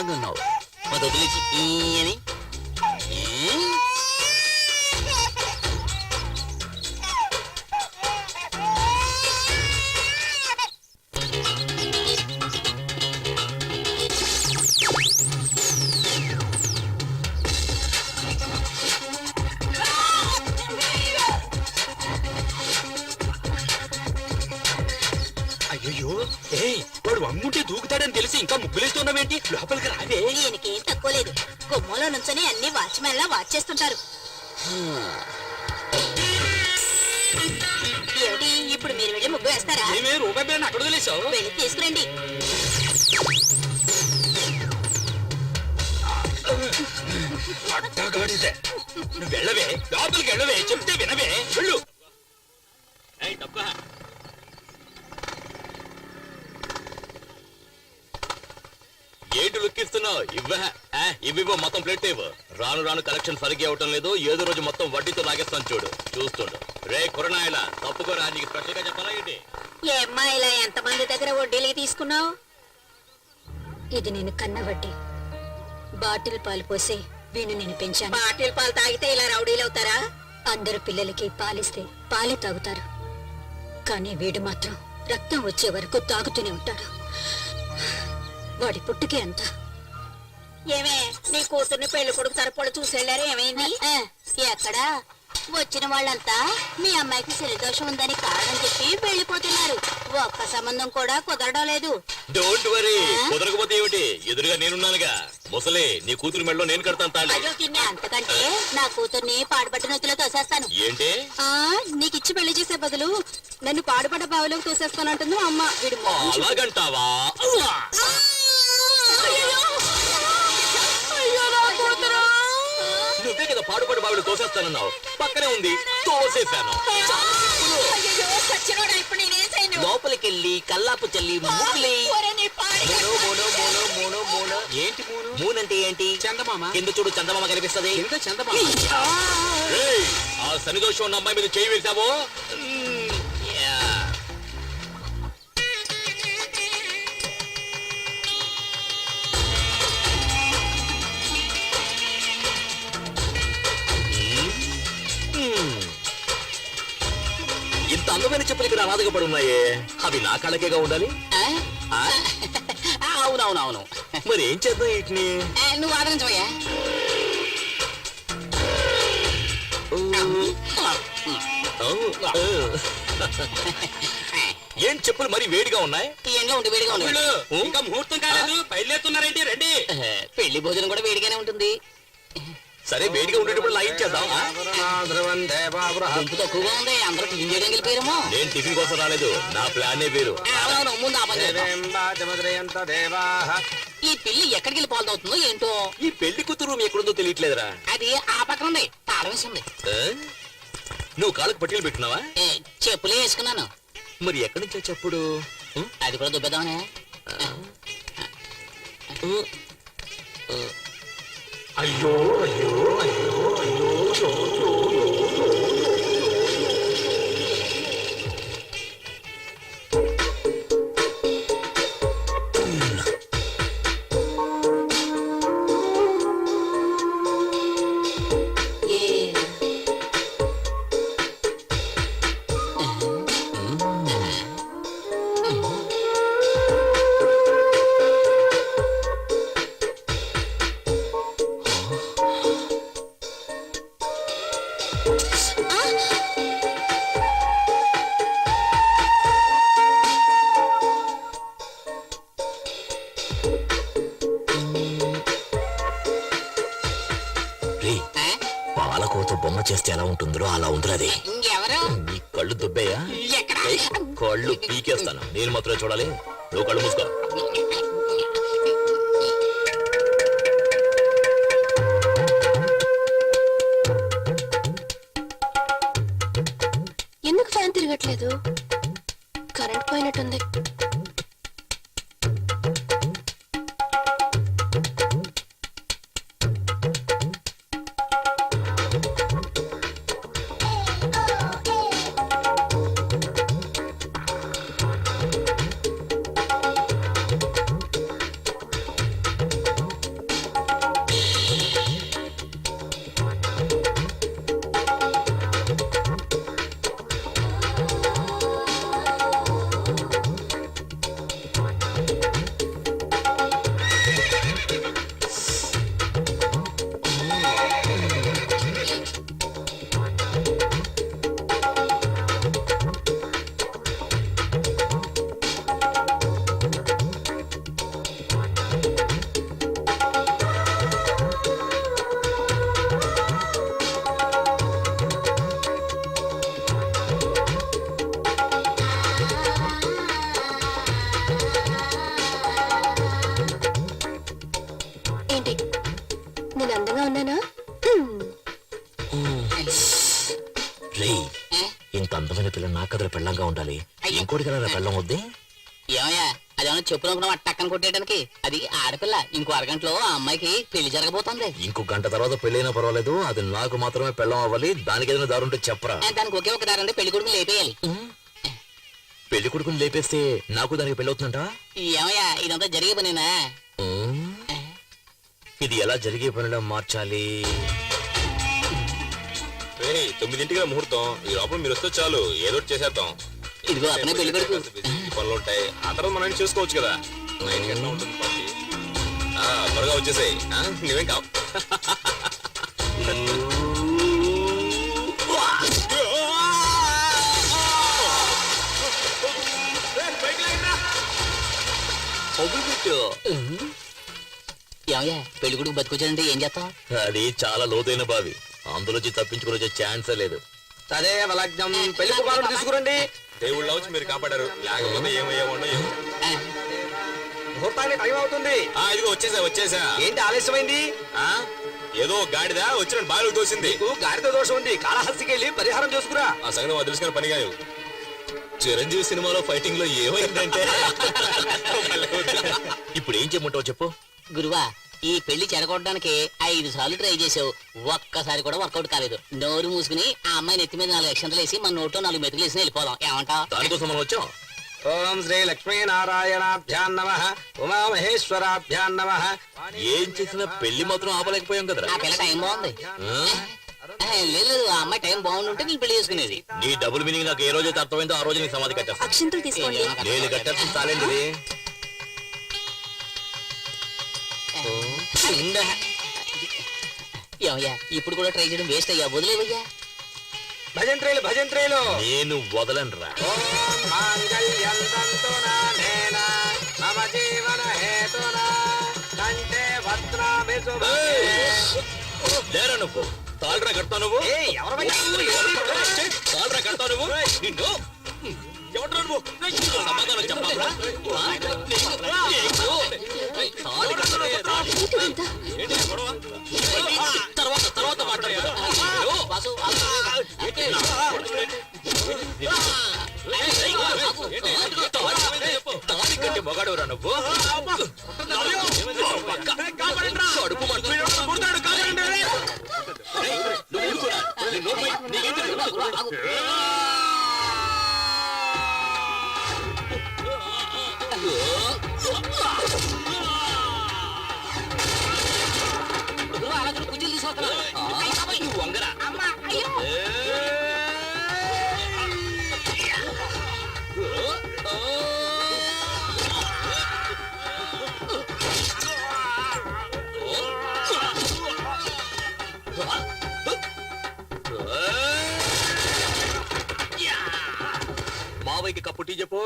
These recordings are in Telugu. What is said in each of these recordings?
అందంగా ఉన్నావు. అది వదిలేసి అని అయ్యో వాడు అమ్ముంటే దూకుతాడని తెలిసి ఇంకా ముగ్గులేస్తున్నావేంటి? లోపలికి రావే. దీనికేం తక్కువ లేదు. గుమ్మలో నుంచొని అన్ని వాచ్మెన్ లా వాచ్ చేస్తుంటారు. ఏమిటి ఇప్పుడు మీరు వెళ్ళి ముగ్గు వేస్తారా? ఏమే రూపాయి బిళ్ళని అక్కడ వదిలేసావు? వెళ్ళి తీసుకురండి. అట్టగాడిదే. నువ్వు వెళ్ళవే, లోపలికి వెళ్ళవే, చెప్తే వినవే, వెళ్ళు. ఏంటి లెక్కిస్తున్నావు? ఇవ్వ మొత్తం ప్లేట్ ఇవ్వు. రాను రాను కలెక్షన్ సరిగ్గా అవటం లేదు. ఏదో రోజు మొత్తం వడ్డీతో లాగేస్తాను చూడు. చూస్తుండు. రే కురనాయలా తప్పుకోరా, నీకు స్పెషల్ గా చెప్పాలా ఏంటి? ఏమ్మా ఇలా ఎంతమంది దగ్గర వడ్డీలకి తీసుకున్నావు? ఇది నేను కన్న వడ్డీ. బాటిల్ పాలు పోసి వీణు నేను పెంచాను. బాటిల్ పాలు తాగితే ఇలా రౌడీలు అవుతారా? అందరు పిల్లలకి పాలిస్తే పాలే తాగుతారు, కానీ వీడు మాత్రం రక్తం వచ్చే వరకు తాగుతూనే ఉంటాడు. వాడి పుట్టుకే అంత. ఏమే నీ కూతుర్ని పెళ్లి కొడుకు తరపుడు చూసేళ్ళారు, ఏమైంది? ఎక్కడా వచ్చిన వాళ్ళంతా మీ అమ్మాయికి శనిదోషం ఉందని కారణం చెప్పి వెళ్ళిపోతున్నారు. ఒక్క సంబంధం కూడా కుదరడం లేదు. డోంట్ వరీ, కుదరకపోతే ఏమిటి, ఎదురుగా నేనున్నానుగా. ముసలే, నీ కూతురు మెడలో నేను కడతాను తాళి. అంతకంటే నా కూతుర్ని పాడుపడ్డ నొత్తులో తోసేస్తాను. ఏంటి? నీకిచ్చి పెళ్లి చేసే బదులు నన్ను పాడుపడ్డ బావిలోకి తోసేస్తానంటుంది అమ్మ. వీడు అలాగంటావా? నువ్వే కదా పాడుపడి బావిడు తోసేస్తానన్నావు. పక్కనే ఉంది, తోసేశాను. లోపలికెళ్ళి కల్లాపు చల్లి ముగ్గులే. ఏంటి మూనంటే ఏంటి? చందమామ. కింద చూడు, చందమామ కనిపిస్తది. ఆ శనిదోషం ఉన్న అమ్మాయి మీద చేయి వేసావో. ఇంత అందమైన చెప్పులు ఇక్కడ అనాథగా పడి ఉన్నాయే, అవి నా కళ్ళకేగా ఉండాలి. అవునవునవును. మరి ఏం చేద్దాం వీటిని? నువ్వు ఆదరించవయ్యా. ఏం చెప్పులు మరి వేడిగా ఉన్నాయి? ఎంగా ఉండి వేడిగా ఉన్నాయి. ఇంకా ముహూర్తం కాలేదు, బయలుదేరుతున్నారేంటి? రండి. పెళ్లి భోజనం కూడా వేడిగానే ఉంటుంది. సరే, వేడిగా ఉండేటప్పుడు లైన్ చేద్దాం. గుంపు తక్కువగా ఉంది, అందరూ టిఫిన్ చేయడానికి వెళ్ళిపోయారేమో. నేను టిఫిన్ కోసం రాలేదు, నా ప్లానే వేరు. ముందు ఆ పని ఈ పెళ్లి ఎక్కడికి వెళ్ళి పాల్దవుతుందో ఏంటో. ఈ పెళ్లి కూతురు రూమ్ ఎక్కడుందో తెలియట్లేదురా. అది ఆ పక్కన ఉంది, తాళం వేసింది. నువ్వు కాళ్ళకు పట్టీలు పెట్టినావా? చెప్పులే వేసుకున్నాను. మరి ఎక్కడి నుంచో చెప్పుడు? అది కూడా దుబ్బేద్దామనే. అయ్యో అయ్యో అయ్యో అయ్యో. పాలకోత బొమ్మ చేస్తే ఎలా ఉంటుందో అలా ఉంటుంది. నీ కళ్ళు దుబ్బయ్యా? కళ్ళు పీకేస్తాను. నేను మాత్రమే చూడాలి, నువ్వు కళ్ళు మూసుకో. ఎందుకు ఫ్యాన్ తిరగట్లేదు? కరెంట్ పోయినట్టుంది. ఇంత అందమైన పిల్ల నా కథల పెళ్ళంగా ఉండాలి. ఇంకోటి కదా పెళ్ళం వద్దే. ఏమయ్యా అదేమన్నా చెప్పులనుకున్నావు టక్కన కొట్టేయడానికి? అది ఆడపిల్ల. ఇంకో అరగంటలో ఆ అమ్మాయికి పెళ్లి జరగబోతోంది. ఇంకో గంట తర్వాత పెళ్ళైనా పర్వాలేదు, అది నాకు మాత్రమే పెళ్ళం అవ్వాలి. దానికి ఏదైనా దారుంటే చెప్పరా. దానికి ఒకే ఒక దారంటే పెళ్లి కొడుకుని లేపేయాలి. పెళ్లి కొడుకుని లేపేస్తే నాకు దానికి పెళ్ళి అవుతుందంట. ఏమయ్యా ఇదంతా జరిగే పనేనా? ఇది ఎలా జరిగే పనిలో మార్చాలి? 9ంటికి ముహూర్తం. ఈ లోపల మీరు వస్తే చాలు, ఏదో ఒకటి చేసేద్దాం. ఇదిగో అతనే పెళ్లి కొడుకు. పనులు ఉంటాయి, ఆ తర్వాత మనం చేసుకోవచ్చు కదా. 9 గంటల ఉంటుంది పార్టీ. త్వరగా వచ్చేసాయి, నువ్వేం కావు. ఏమయ్యా పెళ్లి కొడుకు బతికొచ్చాడంటే ఏం చేస్తాం? అది చాలా లోతైన బావి, అందులోంచి తప్పించుకుని వచ్చే ఛాన్సే లేదు. అదే లగ్నం పెళ్లి కుమారుడు తీసుకురండి. దేవుళ్ళ వచ్చి మీరు కాపాడారు, లేకపోతే ఏమయ్యేవాడో ఏమో. ముహూర్తానికి టైం అవుతుంది. ఇదిగో వచ్చేసా. ఏంటి ఆలస్యమైంది? ఏదో గాడిదా వచ్చిన బావిలో తోసింది. నీకు గాడిద దోషం ఉంది, కాళహస్తికి వెళ్ళి పరిహారం చేసుకురా. ఆ సంగతి మాకు తెలుసుకుని పని కాదు. చిరంజీవి సినిమాలో ఫైటింగ్ లో ఏమైందంటే ఇప్పుడు ఏం చెప్పమంటావు చెప్పు. గురువా ఈ పెళ్లి చెడగొట్టడానికి 5 సార్లు ట్రై చేసావు, ఒక్కసారి కూడా వర్కౌట్ కాలేదు. నోరు మూసుకుని ఆ అమ్మాయి నెత్తి మీద 4 అక్షంతలు వేసి మన నోట్లో 4 మెతుకులు వేసి వెళ్ళిపోదాం. ఏమంటావ్? దానికోసం మనం వచ్చాం. ఓం శ్రీ లక్ష్మీ నారాయణాభ్యాం నమః, ఉమామహేశ్వరాభ్యాం నమః. ఏం చేసినా పెళ్లి మాత్రం ఆపలేకపోయాం కదరా. ఆ పిల్ల టైం బాగుంది. లేదు ఆ అమ్మాయి టైం బాగుంటుంటే నేను పెళ్లి చేసుకునేది. నీ డబుల్ మీనింగ్ నాకు ఏ రోజైతే అర్థమైందో ఆ రోజు నీ సమాధి కట్టేస్తా. అక్షింతలు తీసుకోండి. నేను కట్టేస్తాను చాలండి. ఏమయ్యా ఇప్పుడు కూడా ట్రై చేయడం వేస్ట్ అయ్యా, వదిలేవయ్యా. భజంత్రేలు నేను వదలనురా. ఓం మాంగళ్యం తంతునానేన మమ జీవన హేతునా కంఠే భద్రామి శుభగే. లేరా నువ్వు తాళ్ళరా కడతావు నువ్వు. తాళ్ళరా కడతావు నువ్వు. నిన్ను ఎవడ్రా నువ్వు? సమాధానం చెప్పాలా? తాళి కట్టలేదా? ఏంటి గొడవ? తర్వాత మాట్లాడతా. వాసు, తాళి కట్టి మొగాడవరా నువ్వు. కడుపు కుర్చీలు తీసుకొస్తున్నా. నువ్వు వంగరా. మావయ్యకి కప్పు టీ చెప్పు.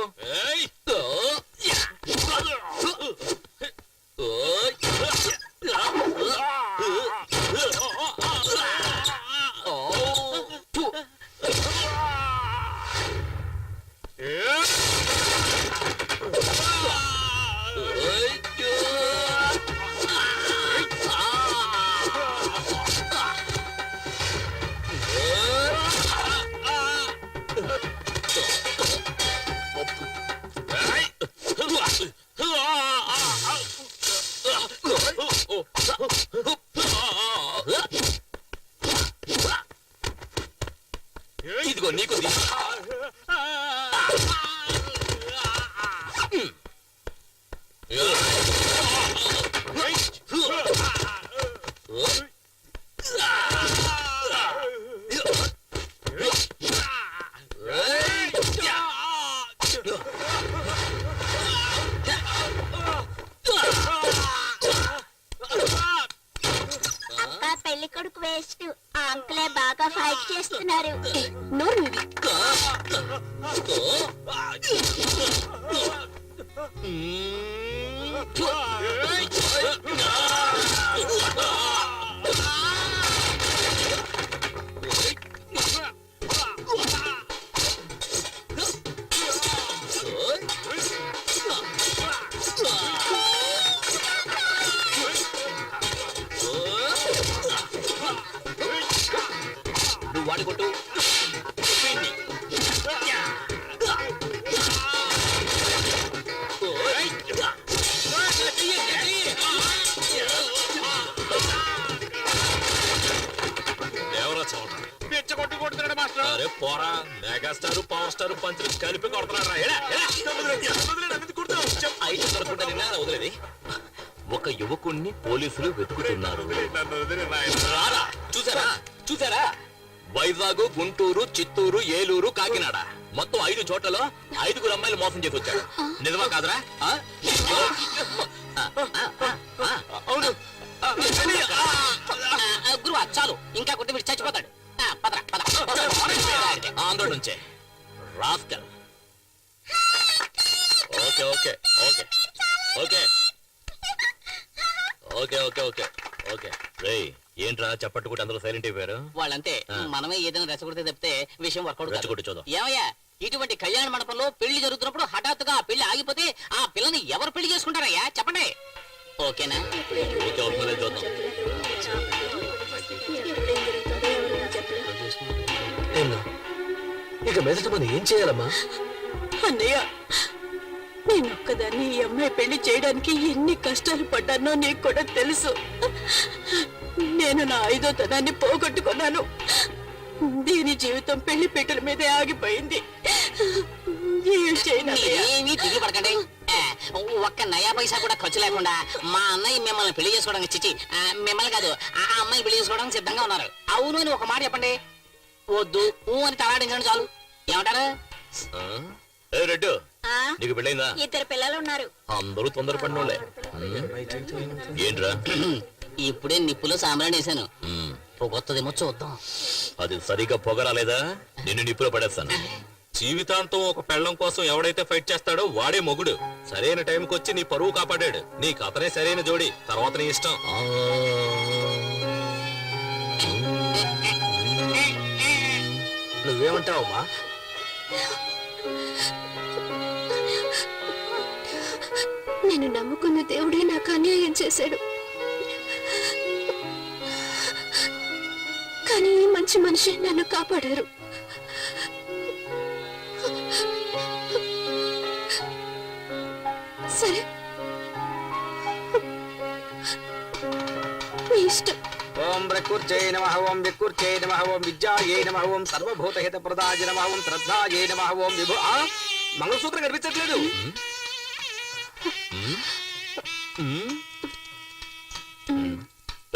ఇదిగో నీకు పెళ్లి కొడుకు వేస్ట్. ఆ అంకులే బాగా ఫైట్ చేస్తున్నారు. నోరు మూవి. నువ్వు వాడి కొట్టు. మెగాస్టార్ పవర్ స్టార్ పంచులు కలిపి కొడుతున్నారా అయితే దొరకకుండా నిన్న వదిలేది ఒక యువకుణ్ణి పోలీసులు వెతుకుతున్నారు రారా చూసారా చూసారా వైజాగ్ గుంటూరు చిత్తూరు ఏలూరు కాకినాడ మొత్తం 5 చోట్లలో 5 అమ్మాయిలు మోసం చేసి వచ్చాడు నిజమా కాదురా ఆ? అవును గురువా చాలు ఇంకా కొట్టి వీడు చచ్చిపోతాడు పదరా ఆంధ్ర నుంచే rascal okay okay okay okay okay okay okay okay రేయ్ ఏంట్రా చప్పట్టుకుంటే అందరూ సైలెంట్ అయిపోయారు వాళ్ళంతే మనమే ఏదైనా రెచ్చగొడితే తప్పితే విషయం వర్కౌట్ రెచ్చగొట్టి చూద్దాం. ఏమయ్యా ఇటువంటి కళ్యాణ మండపంలో పెళ్లి జరుగుతున్నప్పుడు హఠాత్తుగా ఆ పెళ్లి ఆగిపోతే ఆ పిల్లని ఎవరు పెళ్లి చేసుకుంటారయ్యా చెప్పండి ఓకేనా ఓకే అవుతుందో లేదో చూద్దాం ఇక మీదట మనం ఏం చేయాలమ్మా? అన్నయ్య నేనొక్కదాన్ని ఈ అమ్మాయి పెళ్లి చేయడానికి ఎన్ని కష్టాలు పడ్డానో నీకు కూడా తెలుసు. నేను నా 5వ తనాన్ని పోగొట్టుకున్నాను. దీని జీవితం పెళ్లి పీటల మీదే ఆగిపోయింది. ఏం చేయనన్నయ్య? ఏమీ తిరిగి పడకండి ఒక్క నయా పైసా కూడా ఖర్చు లేకుండా మా అన్నయ్య మిమ్మల్ని పెళ్లి చేసుకోవడానికి చిచ్చి మిమ్మల్ని కాదు ఆ అమ్మాయి పెళ్లి చేసుకోవడానికి సిద్ధంగా ఉన్నారు. అవును అని ఒక మాట చెప్పండి. వద్దు ఊ అని తలాడించండి చాలు. ఏమంటారు? ఏ రెడ్డు నీకు పెళ్ళైందా? 2 పిల్లలు ఉన్నారు. అందరూ తొందరపడినోళ్ళే ఏంట్రా ఇప్పుడే నిప్పులో సాంబ్రాణి వేసాను. పొగొత్తదేమో చూద్దాం. అది సరిగా పొగరాలేదా నిన్ను నిప్పులో పడేస్తాను. జీవితాంతం ఒక పెళ్ళం కోసం ఎవడైతే ఫైట్ చేస్తాడో వాడే మొగుడు. సరైన టైంకి వచ్చి నీ పరువు కాపాడాడు. నీకు అతనే సరైన జోడి. తర్వాత నీ ఇష్టం. నువ్వేమంటావమ్మా? నేను నమ్ముకున్న దేవుడే నాకు అన్యాయం చేశాడు. కానీ ఈ మంచి మనిషి నన్ను కాపాడారు. సరే మీ ఇష్టం. ఓం ప్రకృత్యై నమః ఓం వికృత్యై నమః ఓం విద్యాయై నమః ఓం సర్వభూతహిత ప్రదాయ నమః ఓం శ్రద్ధాయై నమః ఓం విభు. మంగళసూత్రం కనిపించట్లేదు.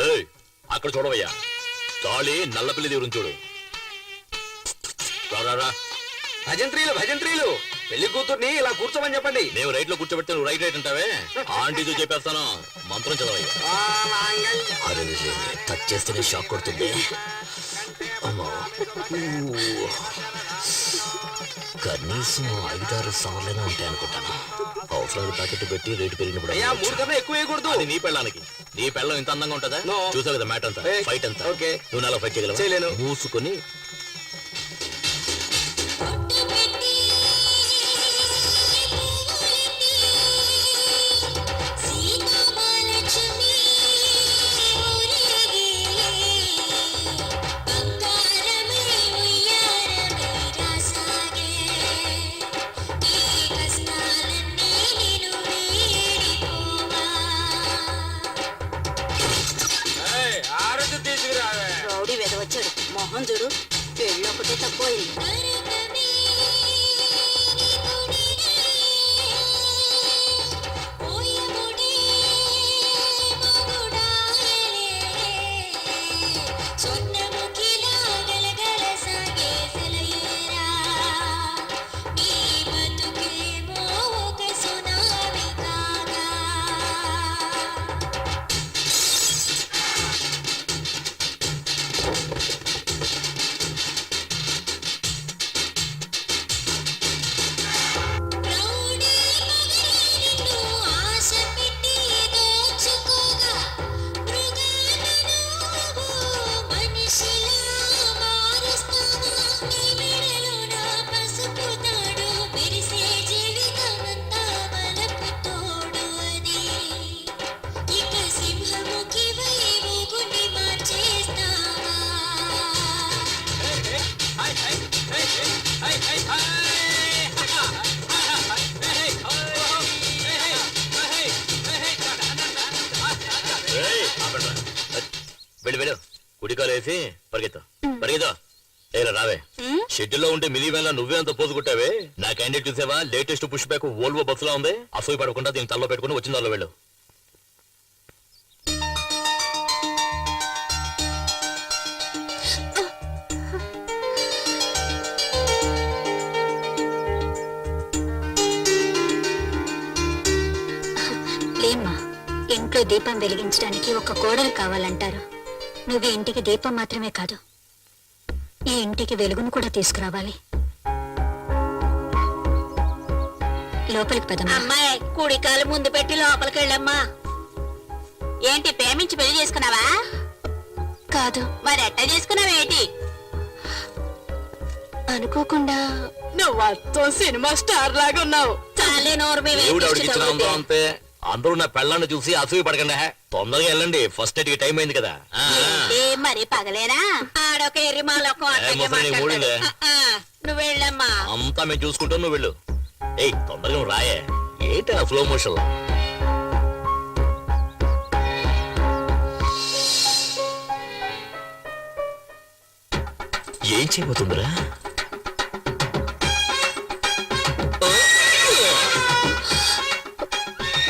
ఏయ్ అక్కడ చూడవయ్యా తాళి నల్లపిల్లి దేవుని చూడు. రా భజంత్రీలు భజంత్రీలు పెళ్లి కూతుర్ని ఇలా కూర్చోమని చెప్పండి. మేము రైట్ లో కూర్చోబెడితే నువ్వు రైట్ రైట్ అంటావే ఆంటీతో చెప్పేస్తాను. మంత్రం చదవయ్యా. అరే టచ్ చేస్తేనే షాక్ కొడుతుంది. అమ్మా కనీసం 5-6 సార్లైనా ఉంటాయి అనుకుంటాను. అవసరాలు ప్యాకెట్ పెట్టి రేటు పెరిగినప్పుడు అయ్యా 3 కన్నా ఎక్కువ వేయకూడదు. అది నీ పెళ్ళానికి. నీ పెళ్ళం ఇంత అందంగా ఉంటుందా? No. చూసావు కదా మ్యాట్ అంతా ఫైట్ అంతా. ఓకే. నువ్వు నాలో ఫైట్ చేయగలవా? చేయలేను. మూసుకొని ఆరోగ్యం తీసుకురావే. రౌడీ వెదవచ్చాడు. మొహం చూడు పెళ్ళి ఒకటే తక్కువైంది. వెళ్ళు వెళ్ళు కుడికాలు వేసి పరిగెత్తు పరిగెత్తు. ఏరా రావే ఉమ్, షెడ్యూల్లో ఉంటే మినీ వ్యాన్ నువ్వే అంత పోజు కొట్టావే నా క్యాండిడేట్ చూసావా లేటెస్ట్ పుష్ బ్యాక్ వోల్వో బస్సులో ఉంది అసూయ పడకుండా దీన్ని తల్లో పెట్టుకుని వచ్చిన దానిలో వెళ్ళు లేమ్మా ఇంట్లో దీపం వెలిగించడానికి ఒక కోడలు కావాలంటారు నువ్వు ఈ ఇంటికి దీపం మాత్రమే కాదు ఈ ఇంటికి వెలుగును కూడా తీసుకురావాలి లోపలికి పదమ్మా. అమ్మాయి కుడికాలు ముందు పెట్టి లోపలికి వెళ్ళమ్మా. ఏంటి ప్రేమించి పెళ్లి చేసుకున్నావా? కాదు మరి ఎట్ట చేసుకున్నావేంటి? అనుకోకుండా నువ్వు అత్తం సినిమా స్టార్ లాగా ఉన్నావు. చాలే నోరు మీద దేవుడు వేసి ఆవిడకి ఇచ్చిన తగులుతే. అందం అంతే అందరూ నా పెళ్ళాన్ని చూసి అసూయ పడకండి తొందరగా వెళ్ళండి ఫస్ట్ నైట్ కి టైం అయింది కదా ఏంటి మరి పగలేనా? ఆడొక ఎర్రిమాలొక ముసలి మూడులే. నువ్వు వెళ్ళమ్మా. అంతా మేము చూసుకుంటాం నువ్వు వెళ్ళు ఏయ్ తొందరగా నువ్వు రాయే ఏంటి ఆ స్లో మోషన్ ఏం చేయబోతుందిరా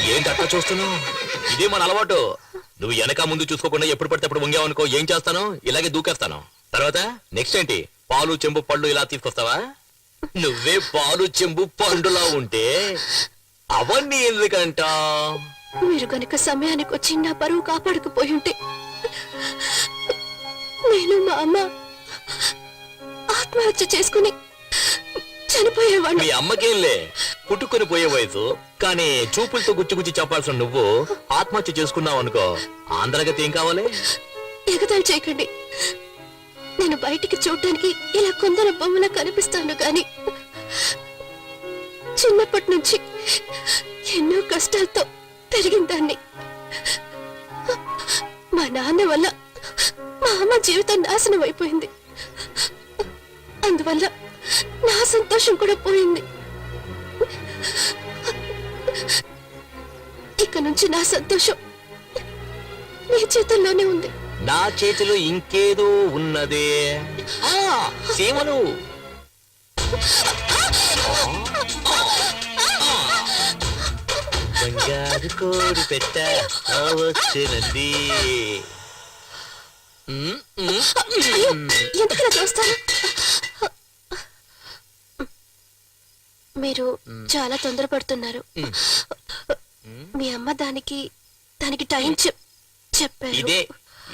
ఏంటి అట్లా చూస్తున్నావు ఇదే మన అలవాటు నువ్వు వెనక ముందు చూసుకోకుండా ఎప్పుడు పడితే అప్పుడు వంగావనుకో ఏం చేస్తాను ఇలాగే దూకేస్తాను తర్వాత నెక్స్ట్ ఏంటి పాలు చెంబు పళ్ళు ఇలా తీసుకొస్తావా నువ్వే పాలు చెంబు పండులా ఉంటే అవన్నీ ఎందుకంట మీరు గనుక సమయానికి వచ్చి నా పరువు కాపాడకపోయి ఉంటే నేను మా అమ్మ ఆత్మహత్య చేసుకుని చనిపోయేవాడు మీ అమ్మకేంలే పుట్టుకొని పోయే వయసు కానీ చూపులతో గుచ్చి చెప్పాల్సిన నువ్వు ఆత్మహత్య చేసుకున్నావు అనుకో ఆంధ్రగతి ఏం కావాలి ఎగతాళి చేయకండి నేను బయటికి చూడటానికి ఇలా కొందరు బొమ్మలా కనిపిస్తాను గాని చిన్నప్పటి నుంచి ఎన్నో కష్టాలతో పెరిగిన దాన్ని మా నాన్న వల్ల మా అమ్మ జీవితం నాశనం అయిపోయింది అందువల్ల నా సంతోషం కూడా పోయింది ఇక నుంచి నా సంతోషం మీ చేతుల్లోనే ఉంది నా చేతిలో ఇంకేదో ఉన్నదే ఆ సీమలు బంగారు కోడి పెట్ట వచ్చినది ఎందుకు ఇలా చూస్తారు మీరు చాలా తొందరపడుతున్నారు మీ అమ్మ దానికి టైం చెప్పారు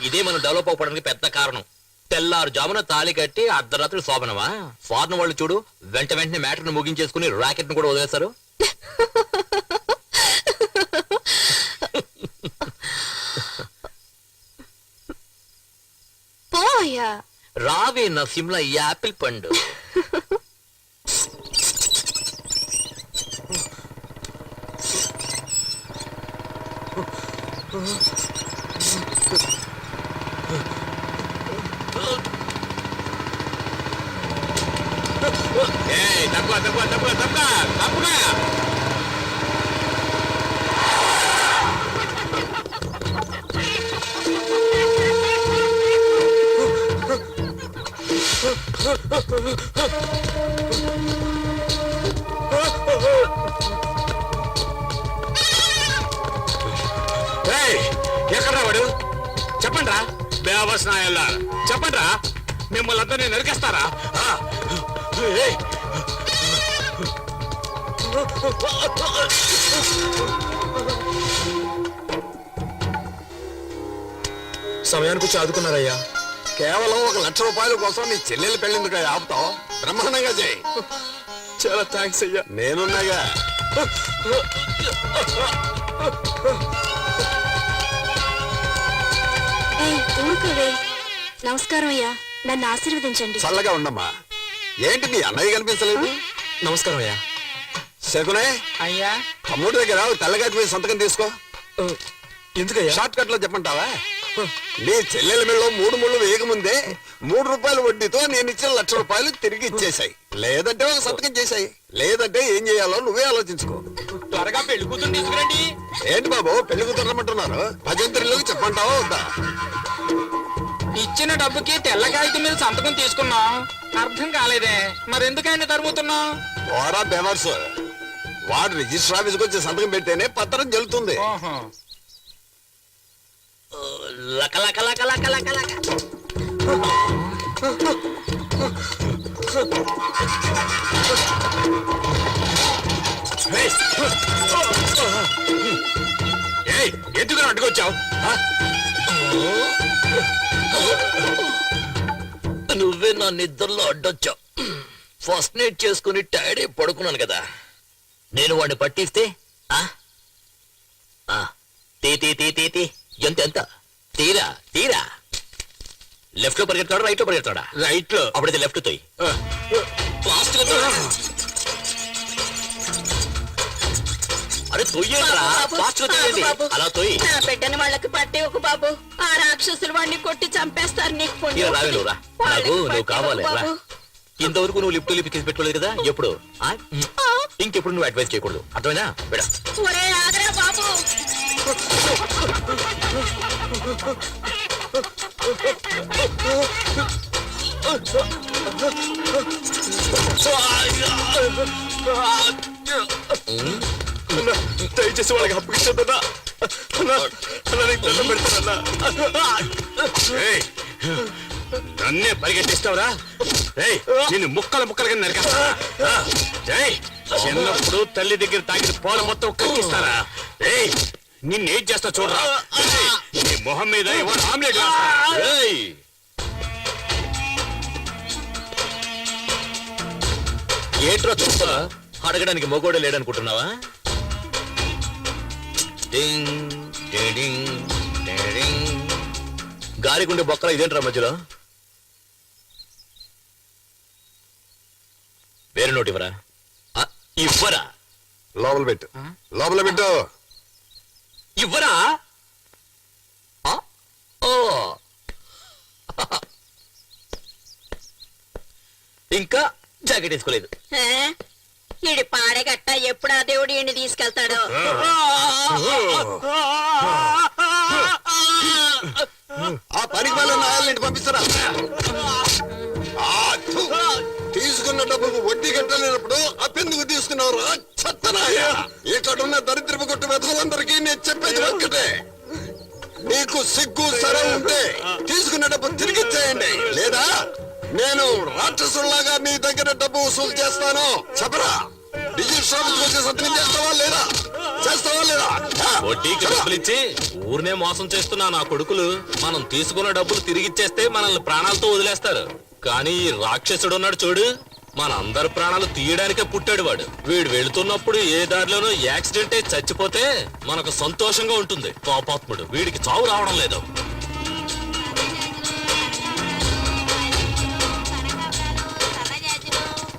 ఇదే మనం డెవలప్ అవ్వడానికి పెద్ద కారణం తెల్లారు జామున తాళి కట్టి అర్ధరాత్రి శోభనమా ఫారెన్ వాళ్ళు చూడు వెంటనే మ్యాటర్ ను ముగించేసుకుని రాకెట్ ను కూడా వదిలేస్తారు పోయా రావే నా సిమ్లా యాపిల్ పండు ఎక్కడ వాడు చెప్పండి రా బేవస్ నాయల్లా చెప్పండి రా మిమ్మల్ని అందరినీ నరికేస్తారా ఏయ్! సమయానికి వచ్చి ఆదుకున్నారయ్యా కేవలం 1,00,000 రూపాయల కోసం నీ చెల్లెలు పెళ్ళిందుకు ఆపుతావు బ్రహ్మాండంగా చేయి చాలా థ్యాంక్స్ అయ్యా నేనున్నాగా నమస్కారం అయ్యా నన్ను ఆశీర్వదించండి చల్లగా ఉండమ్మా ఏంటి నీ అన్నయ్య కనిపించలేదు నమస్కారం అయ్యా శకునే అయ్యా తమ్ముడి దగ్గర తెల్లగాటి మీద సంతకం తీసుకో ఎందుకయ్యా షార్ట్ కట్ లో చెప్పంటావా నీ చెల్లెల మెళ్ళలో 3 ముళ్ళు వేయకముందే 3 రూపాయల వడ్డీతో నేను ఇచ్చిన 1,00,000 రూపాయలు తిరిగి ఇచ్చేసాయి లేదంటే ఒక సంతకం చేశాయి లేదంటే ఏం చేయాలో నువ్వే ఆలోచించుకో త్వరగా పెళ్లి కూతురు తీసుకురండి ఏంటి బాబు పెళ్లి కుదరమంటున్నారు భజంత్రిలోకి చెప్పంటావా వద్దా ఇచ్చిన డబ్బుకి తెల్ల కాగితం మీద సంతకం తీసుకున్నాం. అర్థం కాలేదే, మరెందుకు ఆయన తరుముతున్నావు? ఓరా బెవర్స్, వాడు రిజిస్టర్ ఆఫీస్కి వచ్చి సంతకం పెడితేనే పత్రం చెల్లుతుంది. ఓహో. లక లక లక లక లక లక. ఎందుకు అడ్డుకొచ్చావు? నువ్వే నా నిద్రలో అడ్డొచ్చావు. ఫస్ట్ నైట్ చేసుకుని టైర్డ్ అయి పడుకున్నాను కదా, నేను వాడిని పట్టిస్తే ఆ? ఆ, తీ తీ తీ తీ తీ. ఎంత ఎంత తీరా తీరా. లెఫ్ట్ లో పరిగెత్తాడా రైట్ లో పరిగెత్తాడా? రైట్ లో. అప్పుడైతే లెఫ్ట్ తోయి. ఫాస్ట్ గా తోయి. అరే తొయ్యేట్రా, ఫాస్ట్ గా తోయండి. అలా తోయి. నా బిడ్డని వాళ్ళకి పట్టి ఒక బాబు. ఆ రాక్షసులు వాడిని కొట్టి చంపేస్తారు. నీకు పుణ్యం ఇలా రావే నువ్వు రా. వాళ్ళకి నాకు నువ్వు పట్టి కావాలి ఒక రా. బాబు. ఇంతవరకు నువ్వు లిఫ్ట్ లిఫ్ట్ తీసి పెట్టుకోలేదు కదా ఎప్పుడు? ఇంకెప్పుడు నువ్వు అడ్వైస్ చేయకూడదు, అర్థమైనా? బిడ ఒరే ఆగరా బాబు. దయచేసి వాళ్ళకి అప్పగించొద్దన్నా. నన్నే పరిగెట్టిస్తావురా? నిన్ను ముక్కలు ముక్కలుగా నరికేస్తారా? చిన్నప్పుడు తల్లి దగ్గర తాగిన పాలు మొత్తం కక్కిస్తారా? నిన్నేం చేస్తా చూడరా? నీ మొహం మీద ఇవాళ ఆమ్లెట్ వేస్తా. ఏట్రా చూస్తా అడగడానికి మొగోడే లేడనుకుంటున్నావా? గాలిగుండే బొక్కల ఇదేంట్రా మధ్యలో? వేరే నోటి ఇవ్వరా? ఇవ్వరా? లోపల పెట్టు, లోపల పెట్టు. ఇవ్వరా? ఓ ఇంకా జాకెట్ వేసుకోలేదు. ఈడి పాడగట్ట ఎప్పుడు ఆ దేవుడు ఈయన్ని తీసుకెళ్తాడో. ఆ పనికి వాళ్ళ నాయాలని పంపిస్తారా? తీసుకున్న డబ్బుకు వడ్డీ కట్టలేనప్పుడు అప్పెందుకు తీసుకున్నారు? చెత్తనాయ. ఇక్కడున్న దరిద్రపు కొట్టు వెతలందరికీ నేను చెప్పేది ఒక్కటే, నీకు సిగ్గు సరే ఉంటే తీసుకున్న డబ్బు తిరిగిచ్చేయండి, లేదా నేను రాక్షసుల్లాగా నీ దగ్గర డబ్బు వసూలు చేస్తాను. చెప్పరా? రిజిస్టర్ వచ్చి సంతకం చేస్తావా లేదా? చేస్తావా లేదా? వడ్డీకి డబ్బులు ఇచ్చి ఊరినే మోసం చేస్తున్నా నా కొడుకులు. మనం తీసుకున్న డబ్బులు తిరిగిచ్చేస్తే మనల్ని ప్రాణాలతో వదిలేస్తారు. కానీ ఈ రాక్షసుడు ఉన్నాడు చూడు, మన అందరి ప్రాణాలు తీయడానికే పుట్టాడు వాడు. వీడు వెళుతున్నప్పుడు ఏ దారిలోనూ యాక్సిడెంట్ అయి చచ్చిపోతే మనకు సంతోషంగా ఉంటుంది. పాపాత్ముడు, వీడికి చావు రావడం లేదు.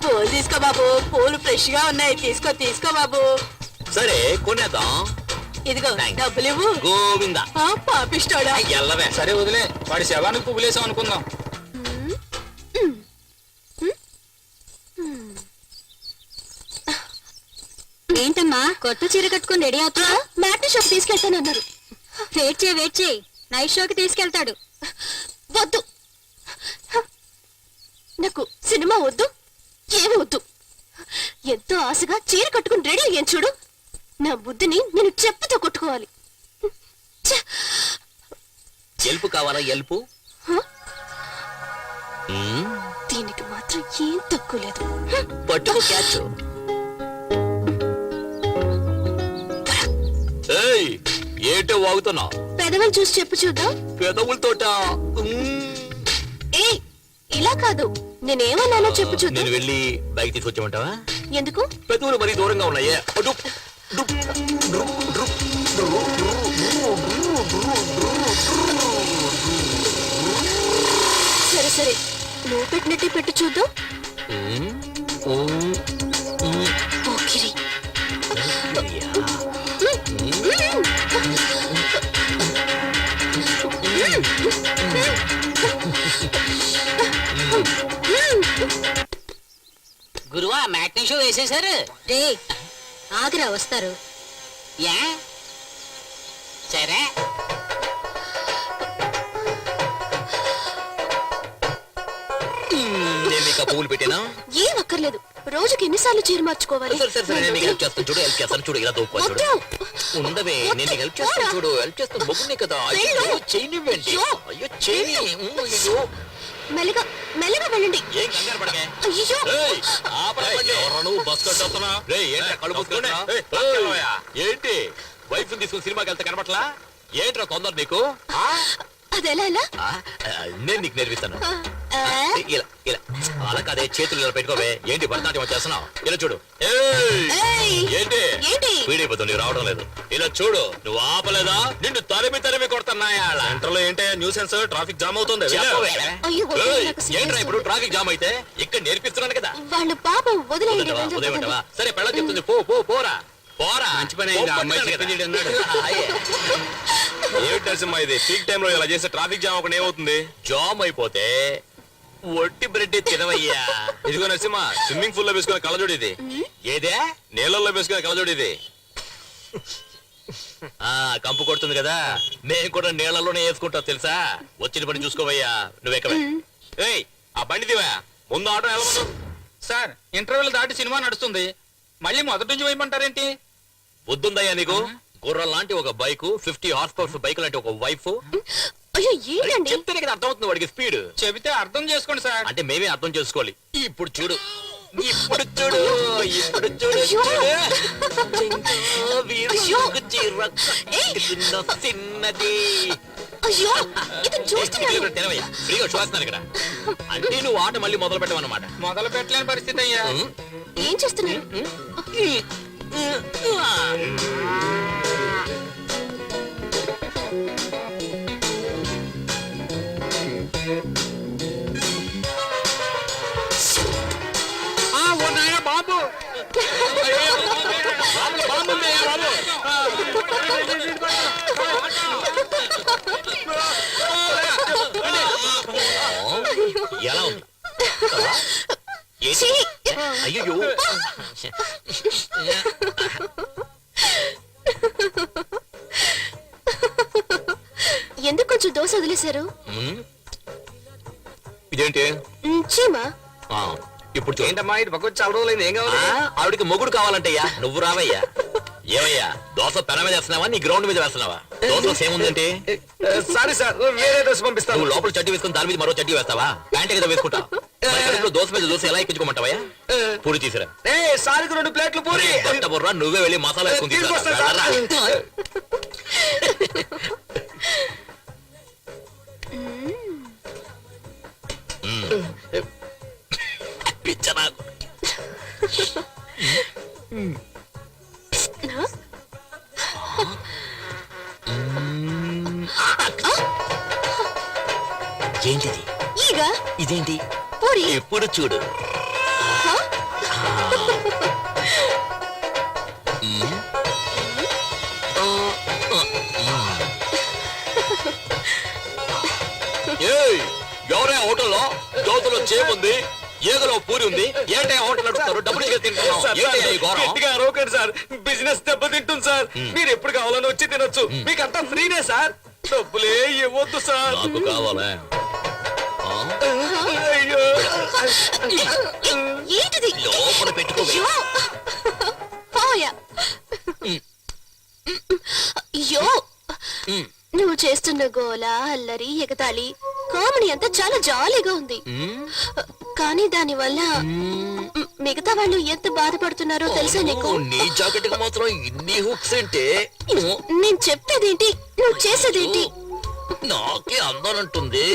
పూలు తీసుకో బాబు, పూలు ఫ్రెష్ గా ఉన్నాయి. తీసుకో తీసుకో బాబు. సరే కొనేద్దాం. ఇదిగో Thanks. డబ్బులు ఇవ్వు. గోవిందా పాపిస్తాడా? ఎల్లవే. సరే వదిలే, వాడి శవానికి పువ్వులేసాం అనుకుందాం. ఏంటమ్మా కొత్త చీర కట్టుకుని రెడీ అవుతున్నా? మ్యాట్ని షోకి తీసుకెళ్తానన్నారు. వెయిట్ చేయి వెయిట్ చేయి, నైట్ షోకి తీసుకెళ్తాడు. వద్దు, నాకు సినిమా వద్దు, ఏమి వద్దు. ఎంతో ఆశగా చీర కట్టుకుని రెడీ అయ్యాను చూడు. నా బుద్ధిని నేను చెప్పుతో కొట్టుకోవాలి. ఎల్పు కావాలా? ఎల్పు దీనికి మాత్రం ఏం తక్కువ లేదు. పట్టుకో క్యాచ్. ఏంటో వాగుతున్నావు? పెదవులు చూసి చెప్పు చూద్దాం. పెదవులతోట? ఏ ఇలా కాదు, నేనేమన్నానో చెప్పు చూద్దాం. నేను వెళ్ళి బైక్ తీసుకొచ్చామంటావా? ఎందుకు? పెదవులు మరీ దూరంగా ఉన్నాయే. సరే సరే, నువ్వు పెట్టినట్టే పెట్టు చూద్దాం. పోకిరి. గురువా మ్యాట్నీ షో వేసేశారు. రే ఆగ్రా వస్తారు. నీకు ఆ పువ్వులు పెట్టినా ఏం అక్కర్లేదు రోజుకి ఎన్నిసార్లు చీర మార్చుకోవాలి సరే సరే సరే నేను నీకు హెల్ప్ చేస్తాను చూడు హెల్ప్ చేస్తాను చూడు ఇలా దూపా చూడు ఉండవే నేను నీకు హెల్ప్ చేస్తాను చూడు హెల్ప్ చేస్తాను మొగ్గునే కదా అయ్యో చేయనివ్వండి అయ్యో చేయని అయ్యో మెల్లగా మెల్లగా వెళ్ళండి ఏం కంగారు పడకే అయ్యో ఏయ్, ఆపరా బండి. ఎవరు నువ్వు బస్ కట్టొస్తున్నా రేయ్, ఏంట్రా కళ్ళు మూసుకుంటున్నా? ఏంటి వైఫ్ తీసుకుని సినిమాకి వెళ్తే కనబట్లా ఏంట్రా తొందర నీకు అదెలా ఎలా ఆ, నేను నీకు నేర్పిస్తాను ఆ, ఇలా ఇలా అలా కాదే చేతులు ఇలా పెట్టుకోవే ఏంటి భరతనాట్యం చేస్తున్నావు ఇలా చూడు ఏయ్! ఏయ్! ఏంటి ఏంటి? వీడైపోతుంది నీకు రావడం లేదు ఇలా చూడు నువ్వు ఆపలేదా నిన్ను తరిమి కొడుతున్నాయా సెంటర్ లో ఏంటి న్యూసెన్స్ ట్రాఫిక్ జామ్ అవుతుంది చెప్పవే. అయ్యో, ఏయ్, నాకు సిగ్గు ఏంట్రా ఇప్పుడు వేస్తుంది. ట్రాఫిక్ జామ్ అయితే ఇక్కడ నేర్పిస్తున్నాను కదా వాళ్ళు పాపం వదిలేయండి వదిలేవా, వెళ్ళి వదిలేవా? వదలండి. సరే పెళ్ళ చెప్తుంది పోరా పోరా మంచి పని ఏమిటి నరసింహ ఇది పీక్ టైం లో ఇలా చేస్తే ట్రాఫిక్ జామ్ అక్కడ ఏమవుతుంది జామ్ అయిపోతే ఒట్టి బ్రెడ్ తినవయ్యా ఇదిగో నరసింహ స్విమ్మింగ్ పూల్ లో వేసుకునే కళ్ళజోడు ఇది ఏదే నీళ్ళల్లో వేసుకునే కళ్ళజోడు ఇది ఆ కంపు కొడుతుంది కదా మేము కూడా నీళ్ళలోనే వేసుకుంటాం తెలుసా వచ్చిన పని చూసుకోవయ్యా నువ్వెక్కవే ఏయ్ ఆ బండి దివా ముందు ఆటో వెళ్ళమను సార్ ఇంటర్వెల్ దాటి సినిమా నడుస్తుంది మళ్ళీ మొదటి నుంచి వేయమంటారేంటి బుద్ధుందయ్యా నీకు గుర్రం లాంటి ఒక బైక్ 50 హార్స్ పవర్ బైక్ లాంటి ఒక వైఫ్ అయ్యో ఏంటండి చెప్తేనే కదా అర్థమవుతుంది వాడికి స్పీడ్ చెబితే అర్థం చేసుకోండి సార్ అంటే మేమే అర్థం చేసుకోవాలి ఇప్పుడు చూడు ఇప్పుడు చూడు ఇప్పుడు చూడు అయ్యో. చూడు వీరు అయ్యో. చీర కట్టుకున్న చిన్నది అయ్యో ఇతను చూస్తున్నాడు తెరవయ్యా ఫ్రీగా చూస్తున్నాను ఇక్కడ అంటే నువ్వు ఆట మళ్ళీ మొదలు పెట్టమన్నమాట మొదలు పెట్టలేని పరిస్థితి అయ్యా ఏం చేస్తున్నారు బాబు ఎలా ఉంది ఛీ! అయ్యో ఎందుకు కొంచెం దోశ వదిలేశారు ఇదేంటి చీమా ఆ, ఇప్పుడు చూడు. ఏంటమ్మా ఇది పక్క చాలా రోజులైంది ఏం ఆ, ఆవిడికి మొగుడు కావాలంటయ్యా నువ్వు రావయ్యా ఏమయ్యా దోశ పెన మీద వేస్తున్నావా నీ గ్రౌండ్ మీద వేస్తున్నావా దోశలో సేముందంటే సారీ సార్ వేరే దోశ పంపిస్తాను నువ్వు లోపల చడ్డీ వేసుకుని దాని మీద మరో చడ్డీ వేస్తావా ప్యాంట్ కదా వేసుకుంటావు మరి కడుపులో దోశ మీద దోశ ఎలా ఎక్కించుకోమంటావయ్యా పూరి తీసిరా సారికి 2 ప్లేట్లు పూరి కొత్త బుర్రా నువ్వే వెళ్ళి మసాలా వేసుకుని తీసుకురా. తీసుకొస్తా సార్. వెళ్ళరా. పిచ్చ నాకు ఏంటిది ఈగ ఇదేంటి పూరి ఎప్పుడు చూడు ఏయ్, ఎవరే హోటల్లో దోతలో చేముంది ఏగలో పూరి ఉంది ఏంటే హోటల్ నడుపుతారు డబ్బులు ఇచ్చి తింటున్నావు ఏంటయ్యా ఈ ఘోరం? గట్టిగా అరవకండి సార్ బిజినెస్ దెబ్బతింటుంది సార్ మీరు ఎప్పుడు కావాలని వచ్చి తినొచ్చు మీకు అంతా ఫ్రీనే సార్ డబ్బులే ఇవ్వద్దు సార్ నాకు కావాలా ఆ? అయ్యో ఏంటిది లోపల పెట్టుకోవే అయ్యో పోయా అయ్యో నువ్వు చేస్తున్న గోల అల్లరి ఎగతాళి కామెడీ అంతా చాలా జాలీగా ఉంది కానీ దానివల్ల మిగతా వాళ్ళు ఎంత బాధపడుతున్నారో తెలుసా నీకు నీ జాకెట్ కి మాత్రం ఇన్ని హుక్స్ అంటే నేను చెప్పేదేంటి నువ్వు చేసేదేంటి నాకే అందాలంటుంది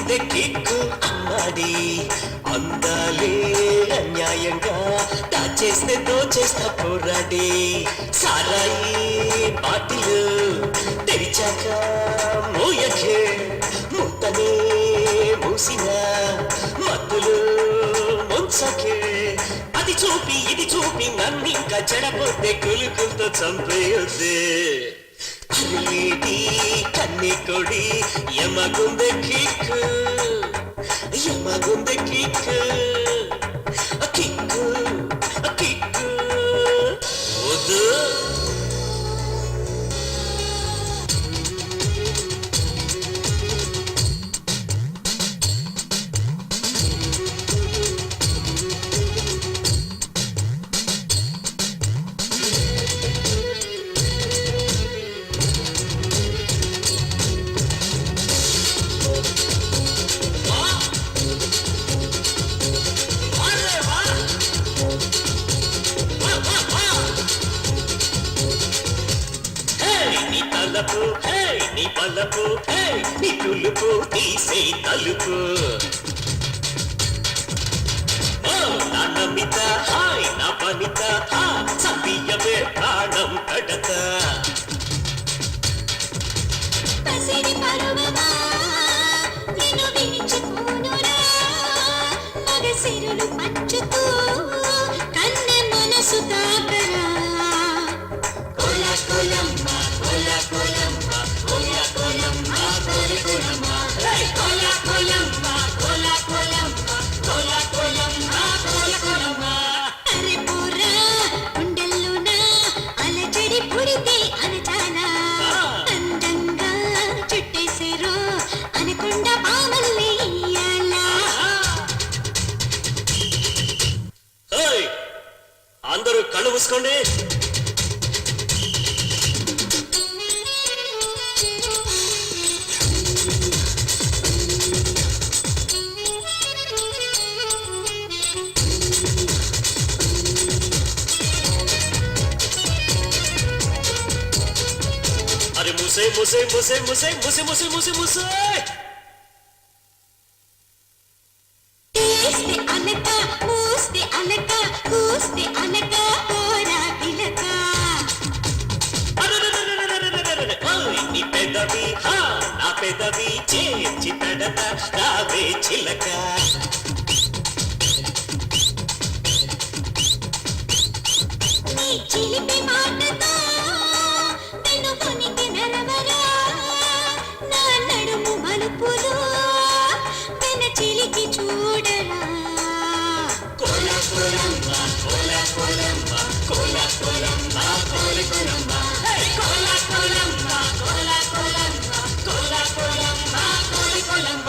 ఎక్కిందే కిక్కు అమ్మాడి అందాలే అన్యాయంగా దాచేస్తే దోచేస్తా పోరాడి సారాయి బాటిలు తెరిచాక మోయకే ముట్టనే మూసిన మత్తులు ముంచకే అది చూపి ఇది చూపి నన్నింకా చెడపోతే కులుకులతో చంపేయొద్దే అరిలేటి కన్నే కొడి యమగుందె కిక్కు యమగుందె కిక్కు కిక్కు కిక్కు వద్దు నీ తలపు హే నీ పలపు హే నీ తులుపు తీసే తలుపు ఓ నా నమిత హాయ్ నా పనిత హా సతీయమే ప్రాణం కడత పసిడి పరువమా నిన్ను విడిచిపోనురా మగసిరులు పంచుతూ కన్నె మనసు తాకరా కోలా కోలమ్మ కోలా కోలమ్మ కోలా కోలమ్మ కోలా కోలమ్మ కోలా కోలమ్మ కోలా కోలమ్మ కోలా కోలమ్మ కోలా కోలమ్మ అరే పోరా గుండెల్లోన అలజడి పుడితే అనచానా అందంగా చుట్టేసేరో అనకుండా పామల్ని ఇయ్యాలా హేయ్ అందరూ కళ్ళు మూసుకోండి అరే ముసే ముసే ముసే ముసే ముసే ముసే ముసే ముసే తీస్తే అనక మూస్తే అనక కూస్తే అనక పోరా తిలక నీ పెదవి హా నా పెదవి చేర్చి పెడత రావే చిలక నీ చిలిపి మాటతో నిన్ను కొనికి నెరవరా నా నడుము మలుపులో వెన చిలికి చూడరా కోలా కోలమ్మ కోలా కోలమ్మ కోలా కోలమ్మ కోలా కోలమ్మ కోలా కోలమ్మ కోలా కోలమ్మ కోలా కోలమ్మ కోలా కోలమ్మ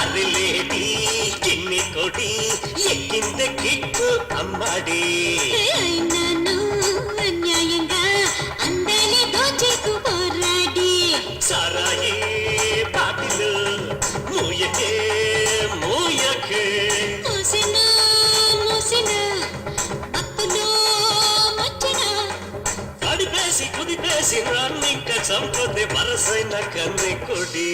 అరిలేటి కిన్ని కొడి ఎక్కిందే కిక్కు అమ్మాడి నన్ను అన్యాయంగా అందాలే దోచేకు పోరాడి సారాయి పాటిలు మూయకే మూయకే మూసిన మూసిన మత్తులో మచ్చిన కడిపేసి కుదిపేసి నన్నింక చంపదే వరసైన కన్నె కొడి